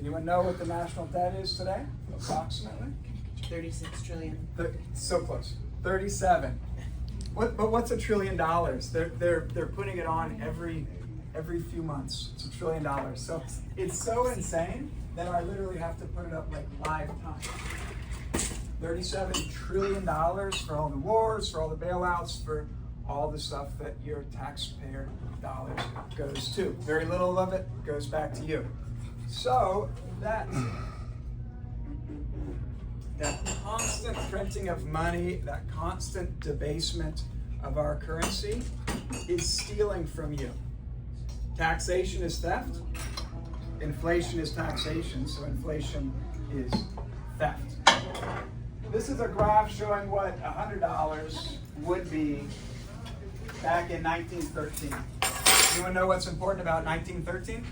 Anyone know what the national debt is today, approximately? 36 trillion. So close. 37. But what's $1 trillion? They're putting it on every few months. It's $1 trillion. So it's so insane that I literally have to put it up like live time. $37 trillion for all the wars, for all the bailouts, for all the stuff that your taxpayer dollars goes to. Very little of it goes back to you. So that constant printing of money, that constant debasement of our currency is stealing from you. Taxation is theft. Inflation is taxation, so inflation is theft. This is a graph showing what $100 would be back in 1913. Anyone know what's important about 1913?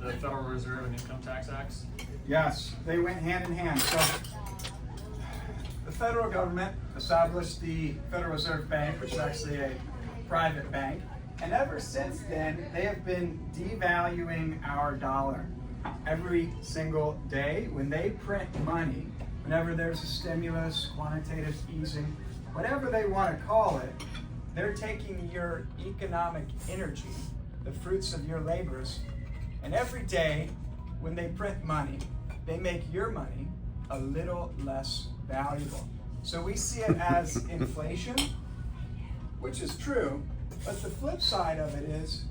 The Federal Reserve and Income Tax Acts? Yes, they went hand in hand. So the federal government established the Federal Reserve Bank, which is actually a private bank. And ever since then, they have been devaluing our dollar every single day. When they print money, whenever there's a stimulus, quantitative easing, whatever they want to call it, they're taking your economic energy, the fruits of your labors, and every day when they print money, they make your money a little less valuable. So we see it as inflation, which is true, but the flip side of it is,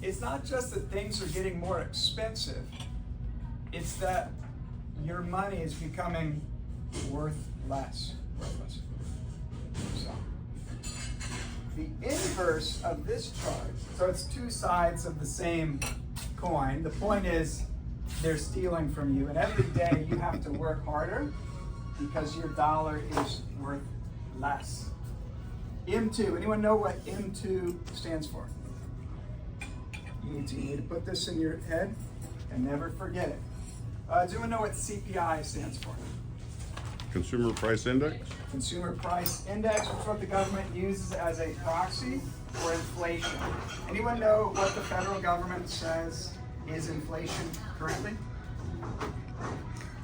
it's not just that things are getting more expensive, it's that your money is becoming worth less. So, the inverse of this chart, so it's two sides of the same coin. The point is, they're stealing from you, and every day you have to work harder because your dollar is worth less. M2, anyone know what M2 stands for? You need to put this in your head and never forget it. Does anyone know what CPI stands for? Consumer Price Index? Consumer Price Index, which is what the government uses as a proxy for inflation. Anyone know what the federal government says is inflation currently?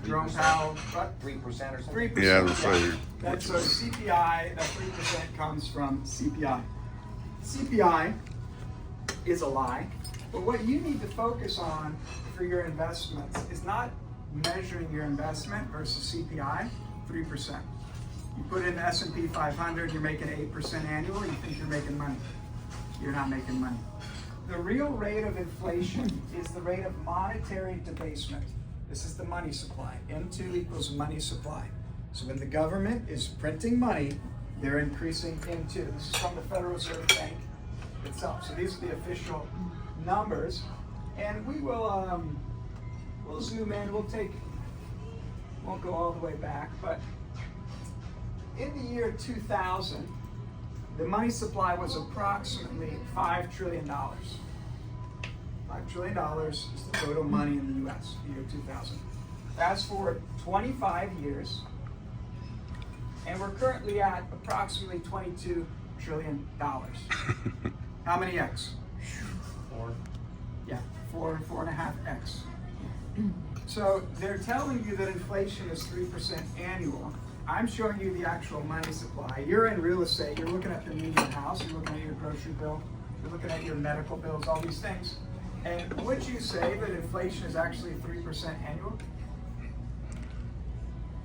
Jerome Powell, what? 3% or something? 3%. Yeah, let's say. That's so CPI, that 3% comes from CPI. CPI is a lie, but what you need to focus on for your investments is not measuring your investment versus CPI, 3%. You put in the S&P 500, you're making 8% annual, you think you're making money. You're not making money. The real rate of inflation is the rate of monetary debasement. This is the money supply. M2 equals money supply. So when the government is printing money, they're increasing M2. This is from the Federal Reserve Bank itself. So these are the official numbers. And we will we'll zoom in. Won't go all the way back, but in the year 2000, the money supply was approximately $5 trillion. $5 trillion is the total money in the US, the year 2000. Fast forward 25 years, and we're currently at approximately $22 trillion. How many X? 4. Yeah, 4.5X. So they're telling you that inflation is 3% annual. I'm showing you the actual money supply. You're in real estate, you're looking at the median house, you're looking at your grocery bill, you're looking at your medical bills, all these things. And would you say that inflation is actually 3% annual?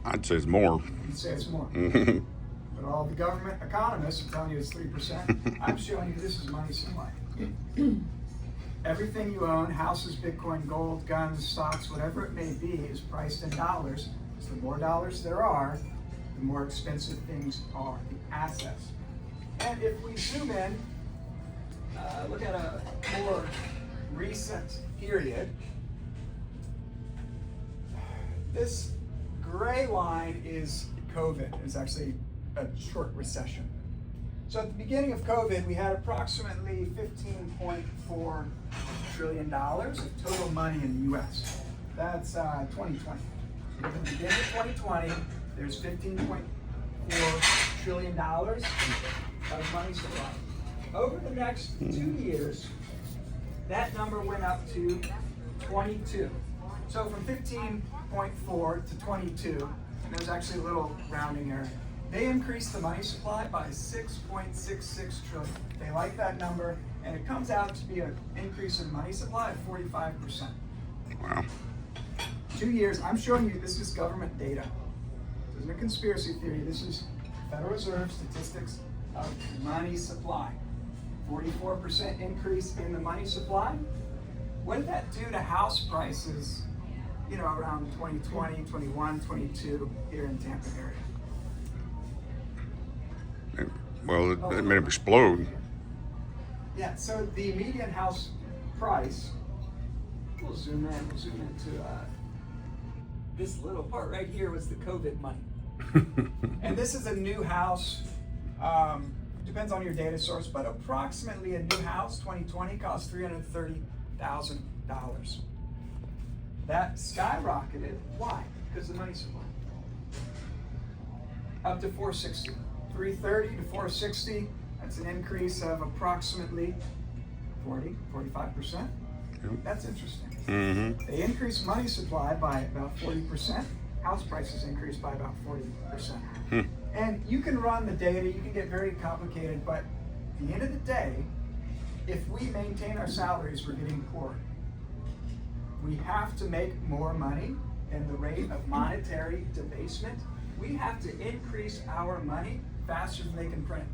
I'd say it's more. You'd say it's more. But all the government economists are telling you it's 3%. I'm showing you this is money supply. Everything you own, houses, Bitcoin, gold, guns, stocks, whatever it may be, is priced in dollars. So the more dollars there are, the more expensive things are, the assets. And if we zoom in, look at a more recent period, this gray line is COVID. It's actually a short recession. So at the beginning of COVID, we had approximately $15.4 trillion of total money in the US. That's 2020. So at the beginning of 2020, there's $15.4 trillion of money supply. Over the next 2 years, that number went up to 22. So from 15.4 to 22, and there's actually a little rounding error. They increased the money supply by 6.66 trillion. They like that number, and it comes out to be an increase in money supply of 45%. Wow. 2 years, I'm showing you, this is government data. This isn't a conspiracy theory, this is Federal Reserve statistics of money supply. 44% increase in the money supply. What did that do to house prices, around 2020, 21, 22 here in Tampa area? Well, it made them explode. Yeah, so the median house price, we'll zoom into this little part right here was the COVID money. And this is a new house, depends on your data source, but approximately a new house, 2020, cost $330,000. That skyrocketed, why? Because of the money supply. Up to 460. 330 to 460, that's an increase of approximately 45%. That's interesting. Mm-hmm. They increased money supply by about 40%. House prices increased by about 40%. And you can run the data, you can get very complicated, but at the end of the day, if we maintain our salaries, we're getting poorer. We have to make more money, and the rate of monetary debasement, we have to increase our money faster than they can print.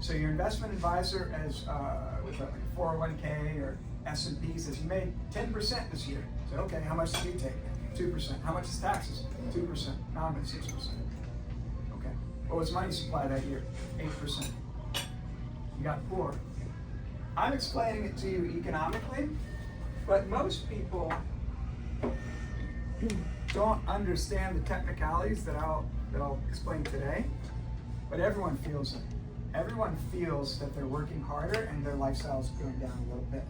So your investment advisor, as with a 401k or S&P, says you made 10% this year. So okay, how much did you take? 2%. How much is taxes? 2%. Now I'm at 6%. Okay. What was money supply that year? 8%. You got poor. I'm explaining it to you economically, but most people don't understand the technicalities that I'll explain today. But everyone feels it. Everyone feels that they're working harder and their lifestyle's going down a little bit.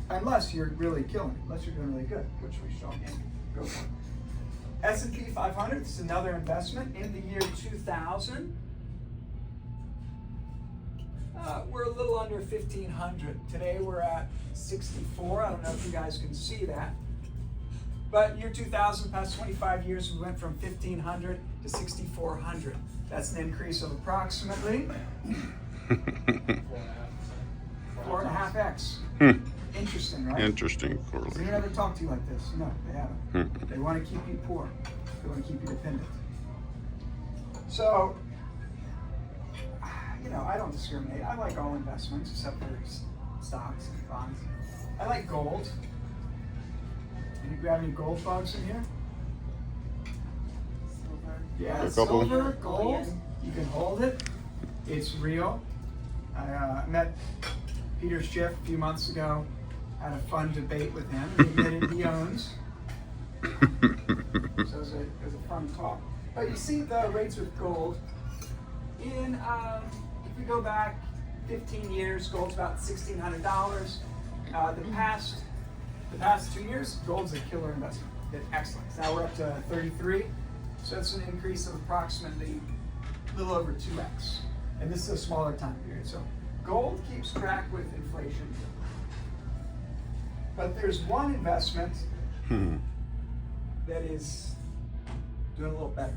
Unless you're really killing it, unless you're doing really good, which we show in. Go for it. S&P 500 is another investment. In the year 2000, we're a little under 1,500. Today we're at 64. I don't know if you guys can see that. But year 2000, past 25 years, we went from 1,500 to 6,400. That's an increase of approximately 4.5x. Interesting, right? Interesting Has correlation. anyone ever talked to you like this? No, they haven't. They want to keep you poor. They want to keep you dependent. So, I don't discriminate. I like all investments except for stocks and bonds. I like gold. Any grab any gold bugs in here? Yeah, A couple. silver, gold, you can hold it. It's real. I met Peter Schiff a few months ago, had a fun debate with him. He admitted he owns. So it was a fun talk. But you see the rates with gold. If we go back 15 years, gold's about $1,600. The past 2 years, gold's a killer investment. It's excellent. Now we're up to 33. So it's an increase of approximately a little over 2x. And this is a smaller time period. So gold keeps track with inflation. But there's one investment that is doing a little better.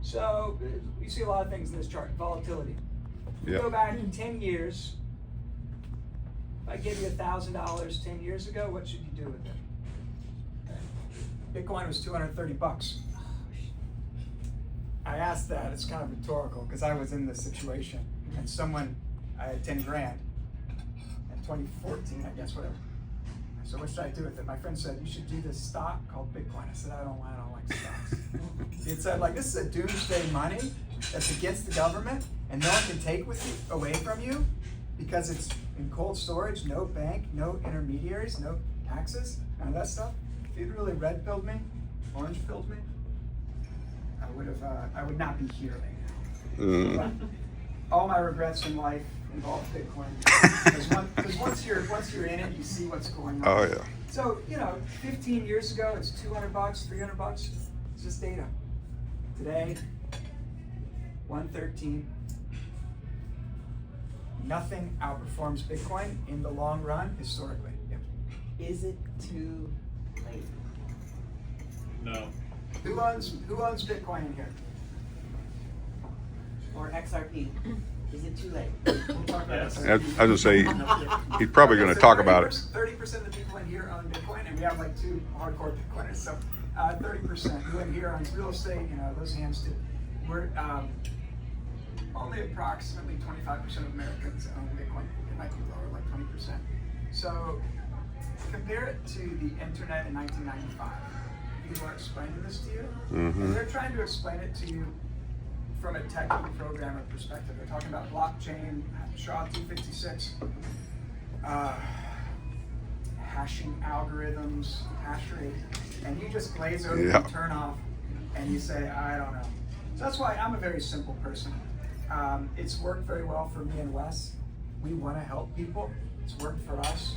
So you see a lot of things in this chart. Volatility. If you go back 10 years, if I give you $1,000 10 years ago, what should you do with it? Bitcoin was $230. I asked that, it's kind of rhetorical, because I was in this situation, and I had 10 grand, in 2014, I guess, whatever. So what should I do with it? My friend said, you should do this stock called Bitcoin. I said, I don't like stocks. He had said, this is a doomsday money that's against the government, and no one can take away from you, because it's in cold storage, no bank, no intermediaries, no taxes, none of that stuff. If you'd really red-pilled me, orange-pilled me, I would not be here right now. But all my regrets in life involve Bitcoin. Because once you're in it, you see what's going on. Oh yeah. So 15 years ago, it's $200, $300. It's just data. Today, 113. Nothing outperforms Bitcoin in the long run historically. Yep. Is it too late? No. Who owns Bitcoin in here? Or XRP? Is it too late? We'll talk about Yes. that. I was gonna say, he's probably gonna talk about it. 30% of the people in here own Bitcoin, and we have like 2 hardcore Bitcoiners. So 30% who in here owns real estate, those hands do. We're only approximately 25% of Americans own Bitcoin. It might be lower, like 20%. So compare it to the internet in 1995. People are explaining this to you, and they're trying to explain it to you from a technical programmer perspective. They're talking about blockchain, SHA-256, hashing algorithms, hash rate, and you just glaze over Yeah. and turn off, and you say, I don't know. So that's why I'm a very simple person. It's worked very well for me and Wes. We want to help people. It's worked for us.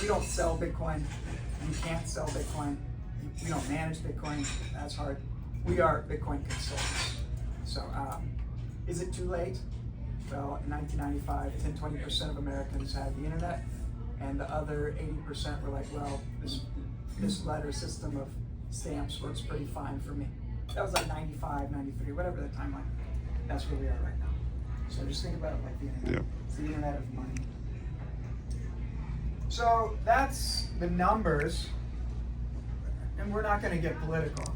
We don't sell Bitcoin. You can't sell Bitcoin. We don't manage Bitcoin. That's hard. We are Bitcoin consultants. So, is it too late? Well, in 1995, 10-20% of Americans had the internet, and the other 80% were like, well, this letter system of stamps works pretty fine for me. That was like 95, 93, whatever the timeline. That's where we are right now. So just think about it like the internet. Yep. It's the internet of money. So that's the numbers, and we're not going to get political.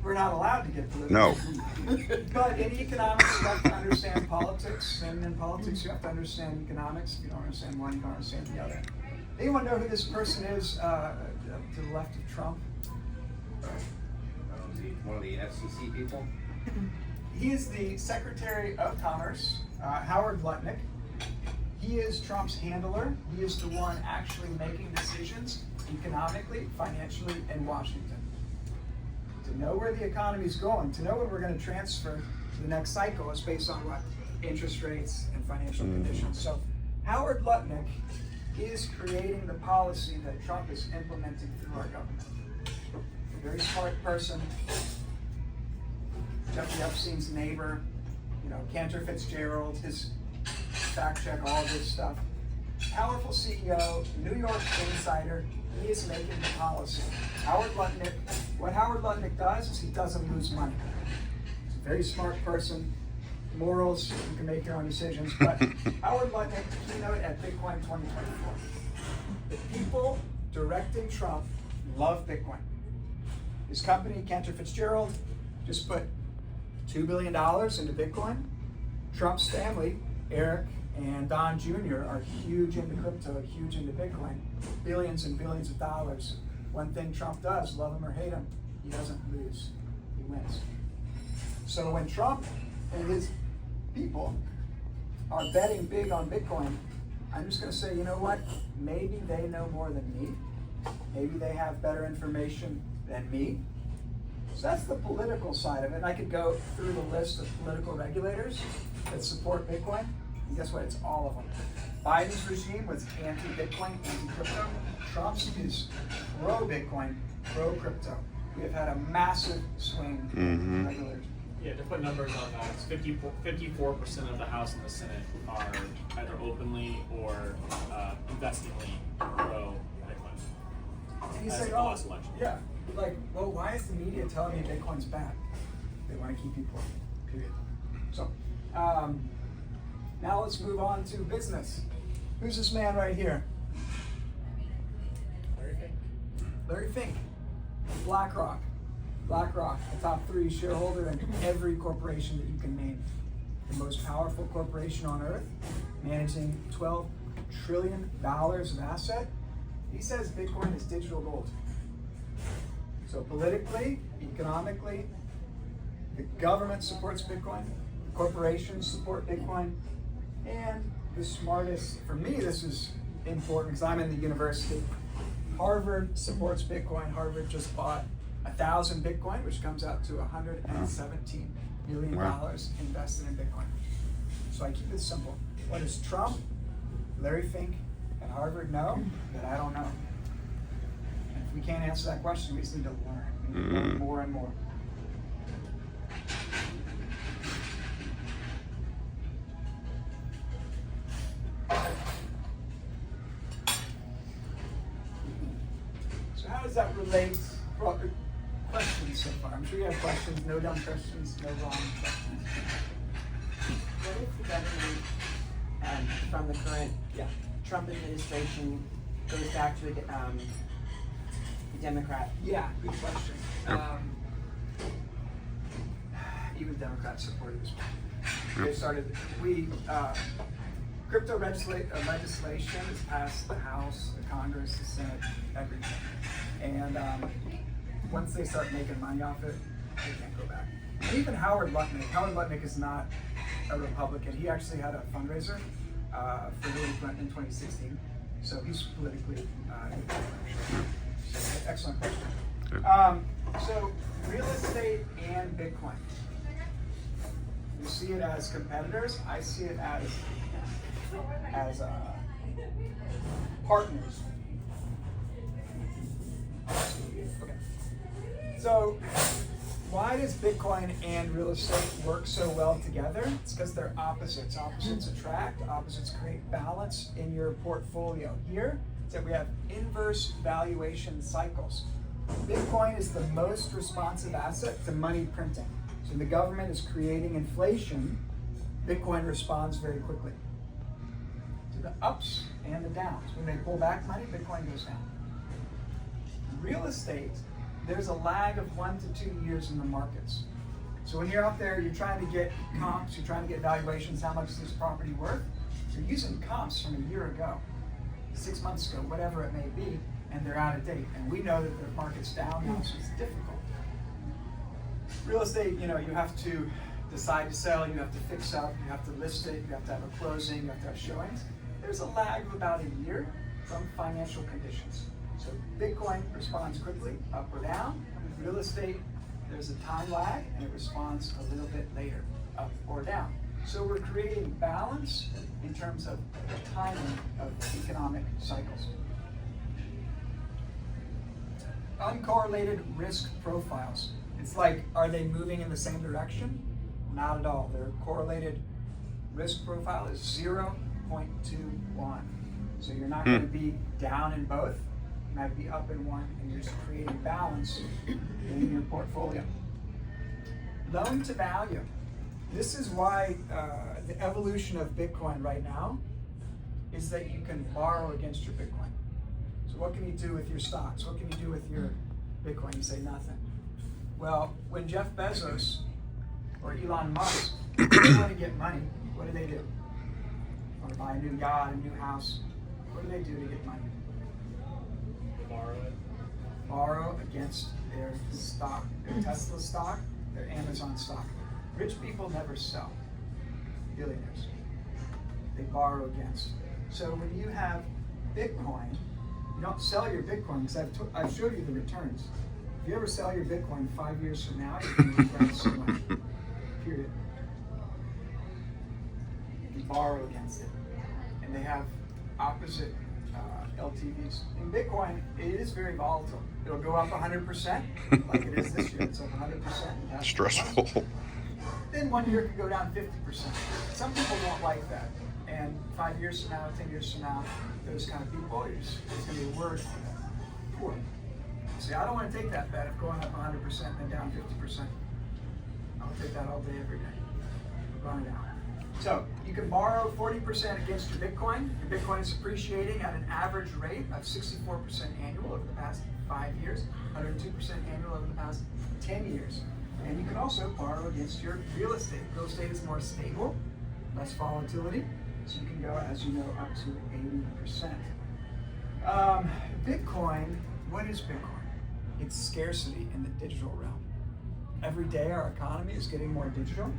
We're not allowed to get political. No. But in economics, you have to understand politics, and in politics, you have to understand economics. If you don't understand one, you don't understand the other. Anyone know who this person is to the left of Trump? One of the FCC people. He is the Secretary of Commerce, Howard Lutnick. He is Trump's handler. He is the one actually making decisions economically, financially in Washington. To know where the economy is going, to know when we're going to transfer to the next cycle is based on what? Interest rates and financial conditions. So Howard Lutnick is creating the policy that Trump is implementing through our government. A very smart person. Jeffrey Epstein's neighbor, Cantor Fitzgerald, his fact check, all of this stuff. Powerful CEO, New York insider, he is making the policy. What Howard Lutnick does is he doesn't lose money. He's a very smart person, morals, you can make your own decisions, but Howard Lutnick keynote at Bitcoin 2024. The people directing Trump love Bitcoin. His company, Cantor Fitzgerald, just put $2 billion into Bitcoin. Trump's family, Eric and Don Jr., are huge into crypto, huge into Bitcoin, billions and billions of dollars. One thing Trump does, love him or hate him, he doesn't lose, he wins. So when Trump and his people are betting big on Bitcoin, I'm just going to say, you know what? Maybe they know more than me. Maybe they have better information than me. So that's the political side of it. And I could go through the list of political regulators that support Bitcoin. And guess what? It's all of them. Biden's regime was anti-Bitcoin, anti-crypto. Trump's is pro-Bitcoin, pro-crypto. We have had a massive swing in regulators. Yeah, to put numbers on that, it's 54% of the House and the Senate are either openly or investingly pro Bitcoin. And you As say, of the oh, last election. yeah. Like, well, why is the media telling me Bitcoin's bad? They want to keep you poor, period. So, now let's move on to business. Who's this man right here? Larry Fink. BlackRock. BlackRock, a top 3 shareholder in every corporation that you can name. The most powerful corporation on earth, managing $12 trillion of asset. He says Bitcoin is digital gold. So politically, economically, the government supports Bitcoin, corporations support Bitcoin, and the smartest, for me this is important because I'm in the university, Harvard supports Bitcoin. Harvard just bought 1,000 Bitcoin, which comes out to $117 million invested in Bitcoin. So I keep it simple. What does Trump, Larry Fink, and Harvard know that I don't know? And if we can't answer that question, we just need to learn. We need to learn more and more. how does that relate? Questions so far? I'm sure you have questions. No dumb questions, no wrong questions. What if the government, from the current Trump administration goes back to a Democrat? Yeah, good question. Even Democrats supported this one. They started, crypto legislation is passed the House, the Congress, the Senate, everything. And once they start making money off it, they can't go back. And even Howard Lutnick is not a Republican. He actually had a fundraiser for Hillary Clinton in 2016. So he's politically so, excellent question. So real estate and Bitcoin. You see it as competitors. I see it as partners. Okay. So why does Bitcoin and real estate work so well together? It's because they're opposites. Opposites attract, opposites create balance in your portfolio. Here, so we have inverse valuation cycles. Bitcoin is the most responsive asset to money printing. So the government is creating inflation, Bitcoin responds very quickly to the ups and the downs. When they pull back money, Bitcoin goes down. Real estate, there's a lag of 1 to 2 years in the markets. So when you're out there, you're trying to get comps, you're trying to get valuations, how much is this property worth? You're using comps from a year ago, 6 months ago, whatever it may be, and they're out of date. And we know that the market's down now, so it's difficult. Real estate, you have to decide to sell, you have to fix up, you have to list it, you have to have a closing, you have to have showings. There's a lag of about a year from financial conditions. So Bitcoin responds quickly, up or down. With real estate, there's a time lag, and it responds a little bit later, up or down. So we're creating balance in terms of the timing of economic cycles. Uncorrelated risk profiles. It's like, are they moving in the same direction? Not at all. Their correlated risk profile is 0.21. So you're not going to be down in both. You might be up in one, and you're just creating balance in your portfolio. Loan to value. This is why the evolution of Bitcoin right now is that you can borrow against your Bitcoin. So what can you do with your stocks? What can you do with your Bitcoin? You say nothing. Well, when Jeff Bezos or Elon Musk they want to get money, what do? They want to buy a new yacht, a new house. What do they do to get money? Borrow it. Borrow against their stock, their Tesla stock, their Amazon stock. Rich people never sell. Billionaires. They borrow against. So when you have Bitcoin, you don't sell your Bitcoin, because I've showed you the returns. If you ever sell your Bitcoin 5 years from now, you're going to regret it so much. Period. You borrow against it. And they have opposite LTVs. In Bitcoin, it is very volatile. It'll go up 100%, like it is this year. It's up 100%. Stressful. Then 1 year could go down 50%. Some people don't like that. And 5 years from now, 10 years from now, those kind of people, there's going to be a word for that. Poor. See, I don't want to take that bet of going up 100% and then down 50%. I'll take that all day, every day. Run it out. So you can borrow 40% against your Bitcoin. Your Bitcoin is appreciating at an average rate of 64% annual over the past 5 years, 102% annual over the past 10 years. And you can also borrow against your real estate. Real estate is more stable, less volatility, so you can go, as you know, up to 80%. Bitcoin, what is Bitcoin? It's scarcity in the digital realm. Every day our economy is getting more digital.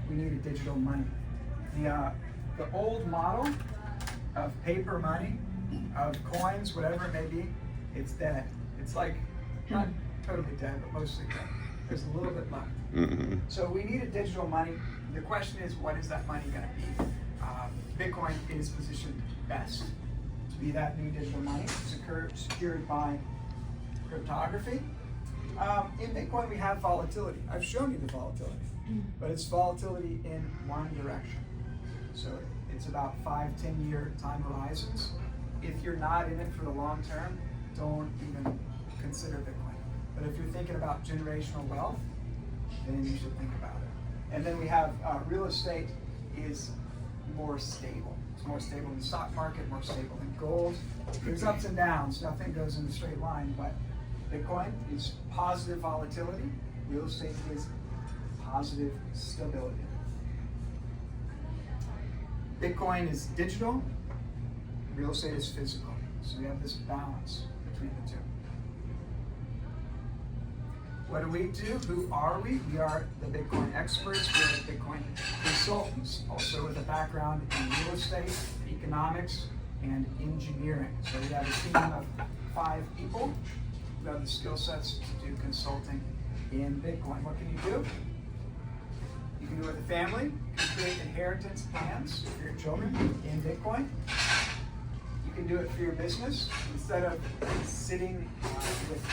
We need a digital money. The old model of paper money, of coins, whatever it may be, it's dead. It's like, not totally dead, but mostly dead. There's a little bit left. Mm-hmm. So we need a digital money. The question is, what is that money going to be? Bitcoin is positioned best to be that new digital money. It's secured by cryptography. In Bitcoin, we have volatility. I've shown you the volatility, but it's volatility in one direction. So it's about 5-10 year time horizons. If you're not in it for the long term, don't even consider Bitcoin. But if you're thinking about generational wealth, then you should think about it. And then we have real estate is more stable. It's more stable than the stock market, more stable than gold. There's ups and downs. Nothing goes in a straight line, but Bitcoin is positive volatility. Real estate is positive stability. Bitcoin is digital. Real estate is physical. So we have this balance between the two. What do we do? Who are we? We are the Bitcoin experts. We are the Bitcoin consultants, also with a background in real estate, economics, and engineering. So we have a team of 5 people who have the skill sets to do consulting in Bitcoin. What can you do? You can do it with a family. You can create inheritance plans for your children in Bitcoin. You can do it for your business. Instead of sitting with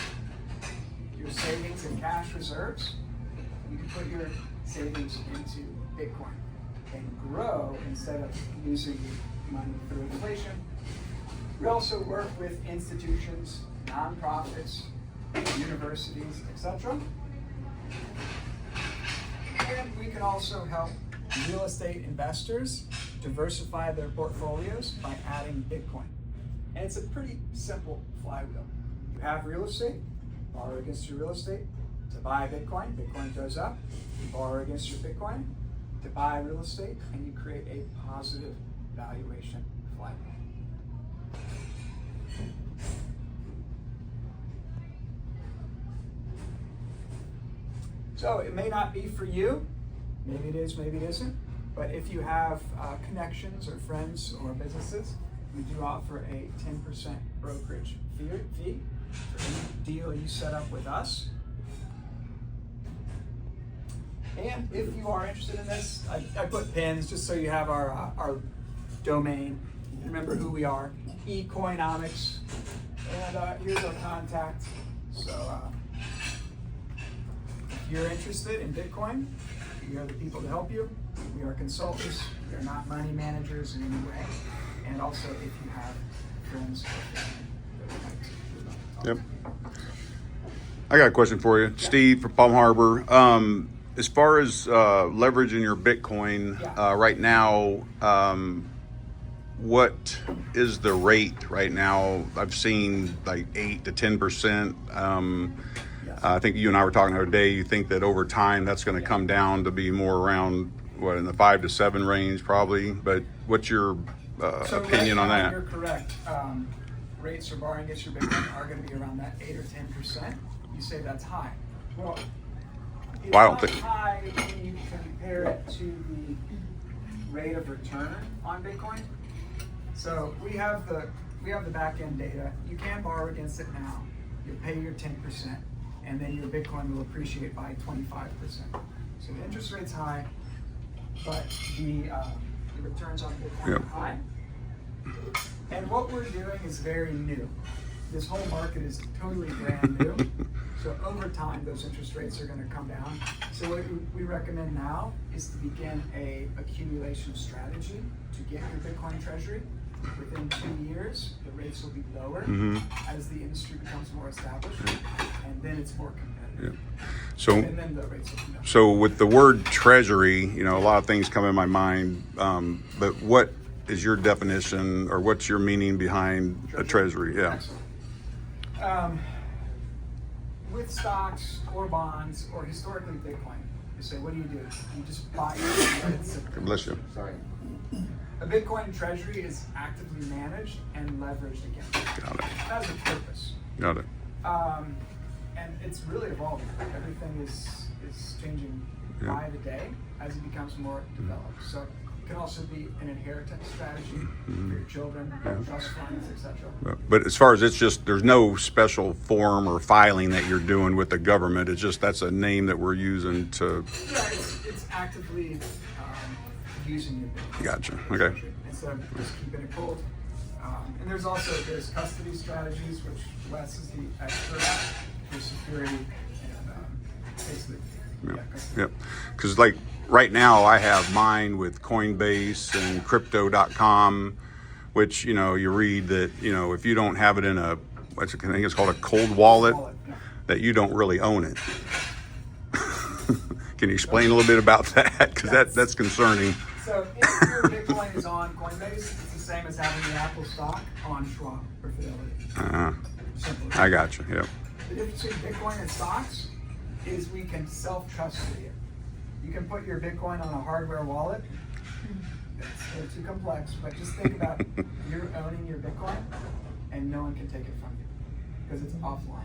your savings and cash reserves, you can put your savings into Bitcoin and grow instead of losing money through inflation. We also work with institutions, nonprofits, universities, etc. And we can also help real estate investors diversify their portfolios by adding Bitcoin. And it's a pretty simple flywheel. You have real estate, borrow against your real estate to buy Bitcoin. Bitcoin goes up. You borrow against your Bitcoin to buy real estate, and you create a positive valuation flywheel. So it may not be for you. Maybe it is, maybe it isn't. But if you have connections or friends or businesses, we do offer a 10% brokerage fee for any deal you set up with us. And if you are interested in this, I put pins just so you have our domain. Remember who we are, economist. And here's our contact. So if you're interested in Bitcoin, we are the people to help you. We are consultants. We are not money managers in any way. And also, if you have friends or family that would like to Yep. I got a question for you, Steve from Palm Harbor. As far as leveraging your Bitcoin right now, what is the rate right now? I've seen like 8 to 10%. I think you and I were talking the other day. You think that over time that's going to come down to be more around what, in the 5 to 7 range probably. But what's your opinion on that? You're correct. Rates for borrowing against your Bitcoin are going to be around that 8 or 10%. You say that's high. Well, it's I don't not think high when you compare it to the rate of return on Bitcoin. So we have the back end data. You can borrow against it now. You pay your 10%, and then your Bitcoin will appreciate by 25%. So the interest rate's high, but the returns on Bitcoin are high. And what we're doing is very new. This whole market is totally brand new. So over time, those interest rates are going to come down. So what we recommend now is to begin a accumulation strategy to get your Bitcoin treasury. Within 2 years, the rates will be lower as the industry becomes more established, and then it's more competitive. So, and then the rates will come down. So with the word treasury, you know, a lot of things come in my mind. But what is your definition, or what's your meaning behind a treasury? Yeah. Excellent. With stocks or bonds or historically Bitcoin, you say, what do? You just buy it. God bless you. Sorry. A Bitcoin treasury is actively managed and leveraged against it. Got it. That has a purpose. Got it. And it's really evolving. Everything is changing by the day as it becomes more developed. So it can also be an inheritance strategy for your children, trust funds, etc. But as far as there's no special form or filing that you're doing with the government. It's just that's a name that we're using to. Yeah, it's actively using your Bitcoin. Gotcha. Okay. Instead of just keeping it cold. And there's custody strategies, which Wes is the expert at, for security and basically. Yep. Because like right now I have mine with Coinbase and crypto.com, which, you know, you read that, you know, if you don't have it in a I think it's called a cold wallet, Yeah. that you don't really own it. Can you explain a little bit about that? Because that's concerning. So if your Bitcoin is on Coinbase, it's the same as having the Apple stock on Schwab or Fidelity. Simple. I got you. Yep. The difference between Bitcoin and stocks is we can self-custody it. You can put your Bitcoin on a hardware wallet. They're too complex, but just think about you're owning your Bitcoin and no one can take it from you because it's offline.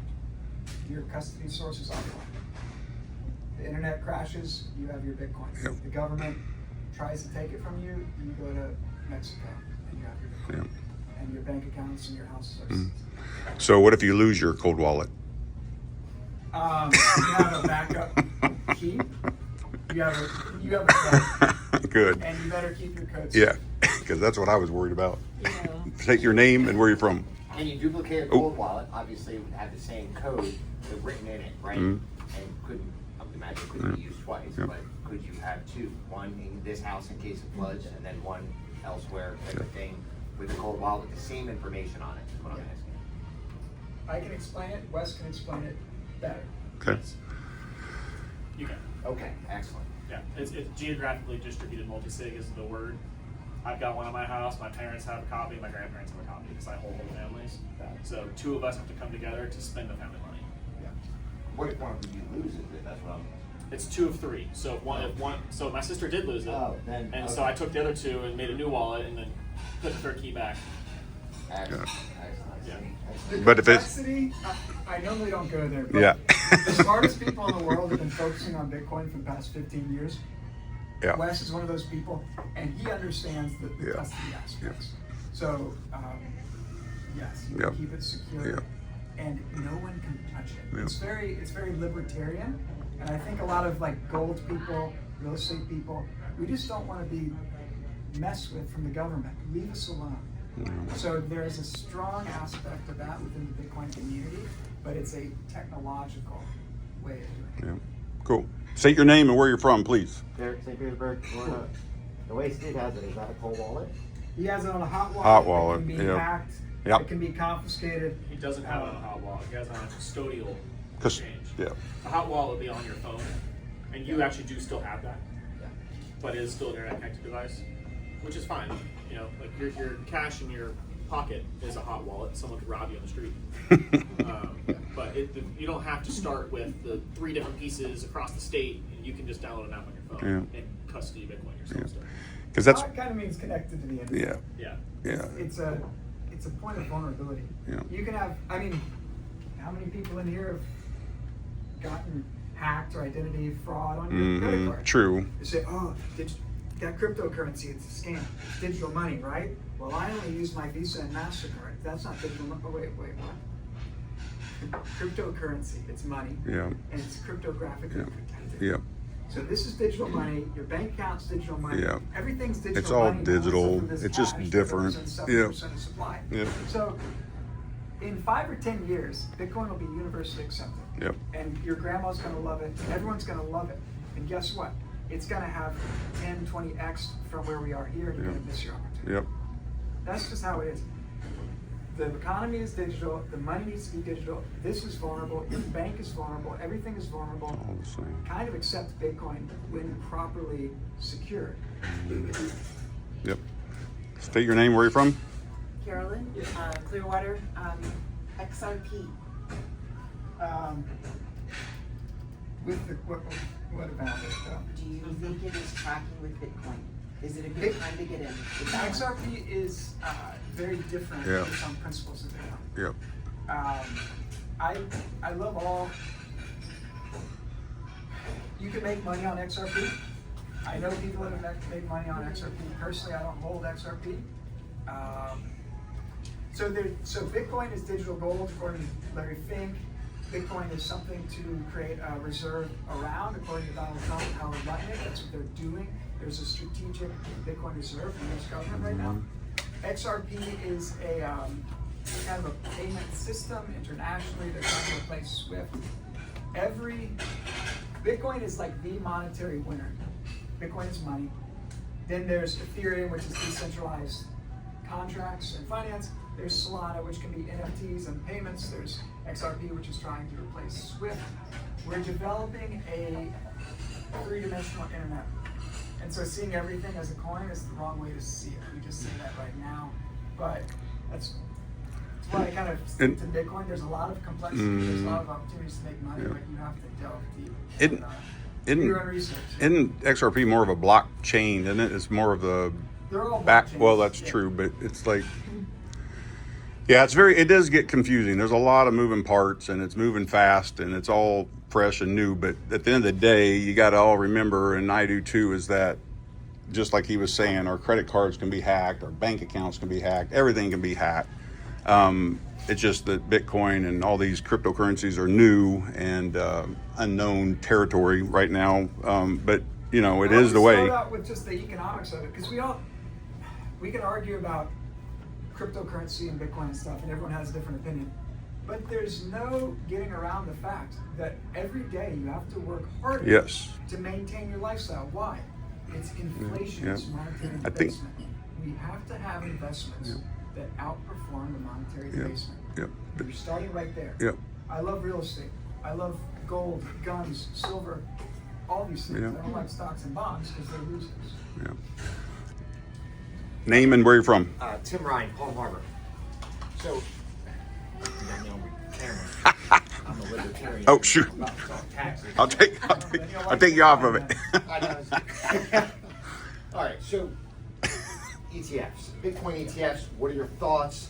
Your custody source is offline. The internet crashes, you have your Bitcoin. Yep. The government tries to take it from you, you go to Mexico and you have your Bitcoin. Yep. And your bank accounts and your house are So what if you lose your cold wallet? You have a backup key. You have a code. Good. And you better keep your codes. Yeah, because that's what I was worried about. Yeah. Take your name and where you're from. Can you duplicate a cold wallet? Obviously, it would have the same code written in it, right? And couldn't, I would imagine, couldn't be used twice, Yep. but could you have two? One in this house in case of floods, and then one elsewhere, type of thing, with a cold wallet with the same information on it, is what I'm asking. I can explain it. Wes can explain it better. Okay. You can. Okay, excellent. Yeah, it's geographically distributed multisig is the word. I've got one at my house. My parents have a copy. My grandparents have a copy because I hold whole families. So two of us have to come together to spend the family money. Yeah. What if one of you loses it? That's what I'm. It's 2 of 3. So if one. So my sister did lose it, Oh, then, and okay. so I took the other 2 and made a new wallet and then put the 3rd key back. Excellent. Yeah. The But if it's- complexity, I normally don't go there. But Yeah. The smartest people in the world have been focusing on Bitcoin for the past 15 years. Yeah. Wes is one of those people, and he understands the Yeah. custody aspects. So, yes, you Yep. can keep it secure, Yep. and no one can touch it. Yep. It's very libertarian, and I think a lot of like gold people, real estate people, we just don't want to be messed with from the government. Leave us alone. So there is a strong aspect of that within the Bitcoin community, but it's a technological way of doing it. Yeah. Cool. State your name and where you're from, please. Derek St. Petersburg, Florida. The way Steve has it, is that a cold wallet? He has it on a hot wallet. Hot wallet, It can be yep. hacked. Yep. It can be confiscated. He doesn't have it on a hot wallet. He has it on a custodial Cause, exchange. yeah. A hot wallet would be on your phone, and you actually do still have that, but it is still an internet connected device, which is fine. You know, like your cash in your pocket is a hot wallet. Someone could rob you on the street. But you don't have to start with the 3 different pieces across the state. And you can just download an app on your phone and custody Bitcoin yourself. Yeah. Still. Because that's, It kind of means connected to the internet. yeah, Yeah. yeah. It's a point of vulnerability. Yeah. You can have, I mean, how many people in here have gotten hacked or identity fraud on your credit card? True. They say, oh, that cryptocurrency, it's a scam. It's digital money, right? Well, I only use my Visa and MasterCard. That's not digital money. Oh, wait, what? Cryptocurrency, it's money. Yeah. And it's cryptographically Yeah. protected. Yeah. So this is digital money. Your bank account's digital money. Yeah. Everything's digital It's all money. digital. Except for this It's just cash that different. represents Yeah. 7% of supply. Yeah. So in 5 or 10 years, Bitcoin will be universally accepted. Yep. And your grandma's gonna love it. Everyone's gonna love it. And guess what? It's gonna have 10, 20x from where we are here. You're gonna miss your opportunity. Yep. That's just how it is. The economy is digital. The money needs to be digital. This is vulnerable. Your bank is vulnerable. Everything is vulnerable. All the same. Kind of accept Bitcoin when properly secured. Yep. State your name, where you're from. Carolyn, Clearwater, XRP. With the what about it though? Do you think it is tracking with Bitcoin? Is it a good time to get in? XRP is very different Yeah. based on principles of Bitcoin. Yep. I love all. You can make money on XRP. I know people that have made money on XRP. Personally, I don't hold XRP. So Bitcoin is digital gold, according to Larry Fink. Bitcoin is something to create a reserve around, according to Donald Trump and how they're running it. That's what they're doing. There's a strategic Bitcoin reserve in the U.S. government right now. XRP is a kind of a payment system internationally. They're trying to replace SWIFT. Bitcoin is like the monetary winner. Bitcoin is money. Then there's Ethereum, which is decentralized contracts and finance. There's Solana, which can be NFTs and payments. There's XRP, which is trying to replace Swift. We're developing a three-dimensional internet. And so seeing everything as a coin is the wrong way to see it. We just see that right now. But that's why I kind of stick to Bitcoin. There's a lot of complexity. There's a lot of opportunities to make money, but you have to delve deep. Do your own research. Isn't XRP more of a blockchain, isn't it? It's more of the They're all back. blockchains. Well, that's true, but it's like, yeah, it does get confusing. There's a lot of moving parts, and it's moving fast, and it's all fresh and new. But at the end of the day, you got to all remember, and I do too, is that just like he was saying, our credit cards can be hacked, our bank accounts can be hacked, everything can be hacked. It's just that Bitcoin and all these cryptocurrencies are new and unknown territory right now. But you know, it is the way. Start out with just the economics of it, because we can argue about cryptocurrency and Bitcoin and stuff, and everyone has a different opinion. But there's no getting around the fact that every day you have to work harder to maintain your lifestyle. Why? It's inflation, it's monetary debasement. We have to have investments that outperform the monetary debasement. You're starting right there. I love real estate. I love gold, guns, silver, all these things. I don't like stocks and bonds because they're losers. Name and where you're from. Tim Ryan, Palm Harbor. So, you got me on camera. I'm a libertarian. Oh shoot! Taxes. I'll take you off of it. I know. All right, so ETFs, Bitcoin ETFs. What are your thoughts?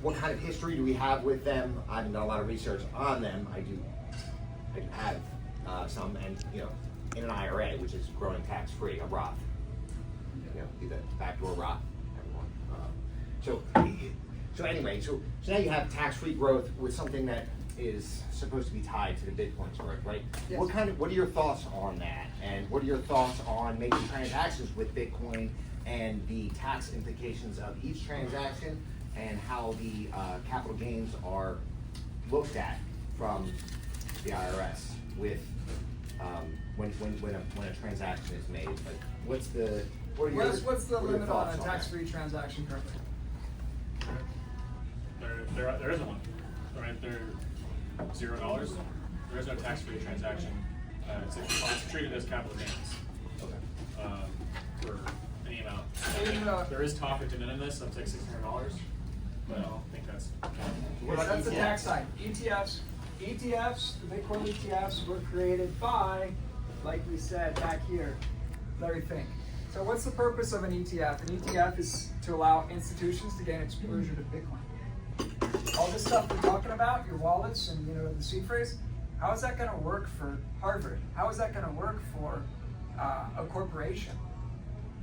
What kind of history do we have with them? I haven't done a lot of research on them. I do have some, and you know, in an IRA, which is growing tax-free, a Roth. You know, be the backdoor Roth, everyone. So anyway, so now you have tax-free growth with something that is supposed to be tied to the Bitcoin growth, right? Yes. What are your thoughts on that? And what are your thoughts on making transactions with Bitcoin and the tax implications of each transaction and how the capital gains are looked at from the IRS with when a transaction is made? Like, what's the limit on a tax-free transaction currently? There isn't one. Right? They're $0. There is no tax-free transaction. It's treated as capital gains. For any amount. There is talk of de minimis up to $600, but I don't think that's. That's the tax side. ETFs, the Bitcoin ETFs were created by, like we said back here, Larry Fink. So what's the purpose of an ETF? An ETF is to allow institutions to gain exposure to Bitcoin. All this stuff we're talking about, your wallets and the seed phrase, how is that going to work for Harvard? How is that going to work for a corporation?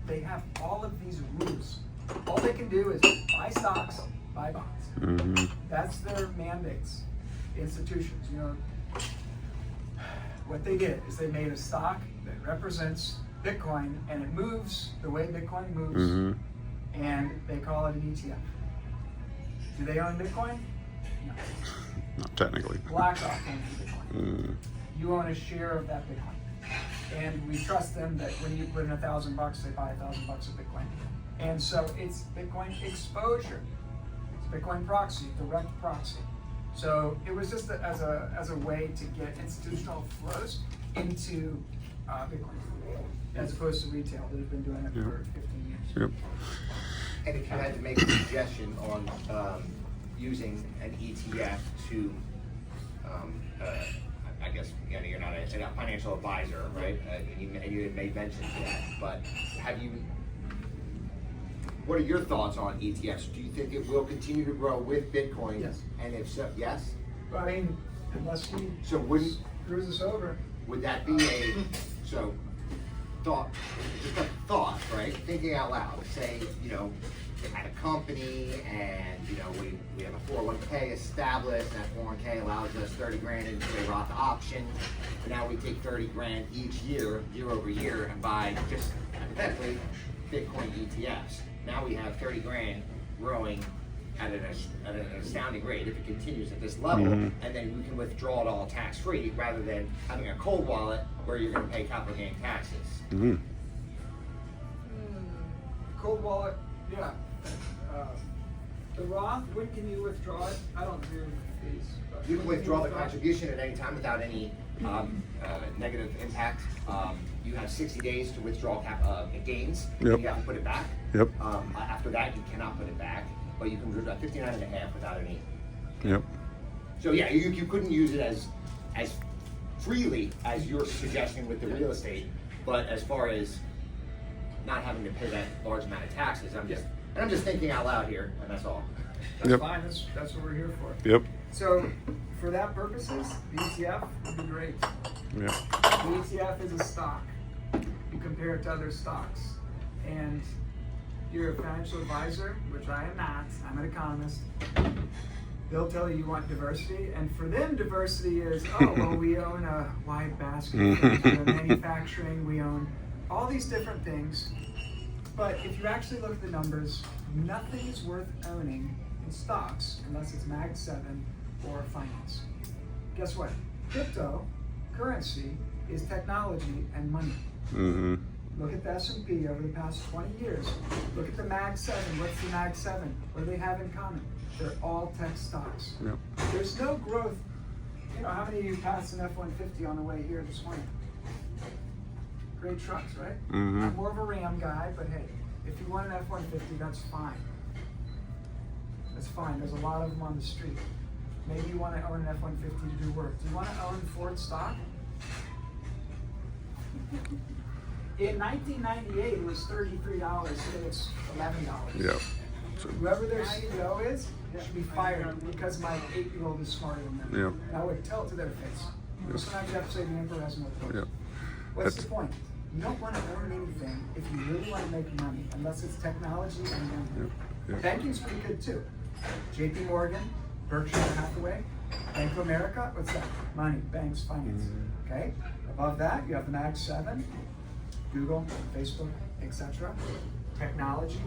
They have all of these rules. All they can do is buy stocks, buy bonds. That's their mandates. Institutions, what they did is they made a stock that represents Bitcoin, and it moves the way Bitcoin moves, and they call it an ETF. Do they own Bitcoin? No. Not technically. BlackRock owns Bitcoin. You own a share of that Bitcoin. And we trust them that when you put in $1,000, they buy $1,000 of Bitcoin. And so it's Bitcoin exposure. It's Bitcoin proxy, direct proxy. So it was just as a way to get institutional flows into Bitcoin, as opposed to retail that have been doing it for 15 years. And if you had to make a suggestion on using an ETF to, I guess you're not a financial advisor, right? And you had made mention to that, but what are your thoughts on ETFs? Do you think it will continue to grow with Bitcoin? Yes. And if so, yes? Well, I mean, unless he screws us over. Would that be just a thought, right? Thinking out loud. Say, they had a company and, we have a 401k established, and that 401k allows us 30 grand into a Roth option. But now we take 30 grand each year over year, and buy just hypothetically Bitcoin ETFs. Now we have 30 grand growing at an astounding rate if it continues at this level, and then we can withdraw it all tax-free rather than having a cold wallet where you're going to pay capital gain taxes. Cold wallet, yeah. The Roth, when can you withdraw it? I don't do fees. But You can when withdraw the it? contribution at any time without any negative impact. You have 60 days to withdraw gains. Yep. You have to put it back. Yep. After that, you cannot put it back, but you can withdraw 59.5 without any. Yep. So yeah, you couldn't use it as freely as you're suggesting with the real estate, but as far as not having to pay that large amount of taxes, I'm just thinking out loud here, and that's all. That's Yep. fine, that's what we're here for. Yep. So, for that purposes, the ETF would be great. Yeah. The ETF is a stock. You compare it to other stocks. And you're a financial advisor, which I am not, I'm an economist. They'll tell you want diversity, and for them, diversity is, oh, well, we own a wide basket of things. We own manufacturing, we own all these different things. But if you actually look at the numbers, nothing is worth owning in stocks unless it's Mag 7 or finance. Guess what? Cryptocurrency is technology and money. Mm-hmm. Look at the S&P over the past 20 years. Look at the Mag 7. What's the Mag 7? What do they have in common? They're all tech stocks. Yep. There's no growth. You know, how many of you passed an F-150 on the way here this morning? Great trucks, right? Mhm. I'm more of a Ram guy, but hey, if you want an F-150, that's fine. That's fine. There's a lot of them on the street. Maybe you want to own an F-150 to do work. Do you want to own Ford stock? In 1998, it was $33. Today it's $11. Yep. So, Whoever their CEO is should be fired because my 8-year-old is smarter than them. Yep. And I would tell it to their face. Sometimes you have to say the emperor has no clothes. Yep. What's That's- the point? You don't want to own anything if you really want to make money, unless it's technology and gambling. Yep. Banking's pretty good too. JP Morgan, Berkshire Hathaway, Bank of America, what's that? Money, banks, finance. Okay? Above that, you have the Mag 7, Google, Facebook, etc. Technology,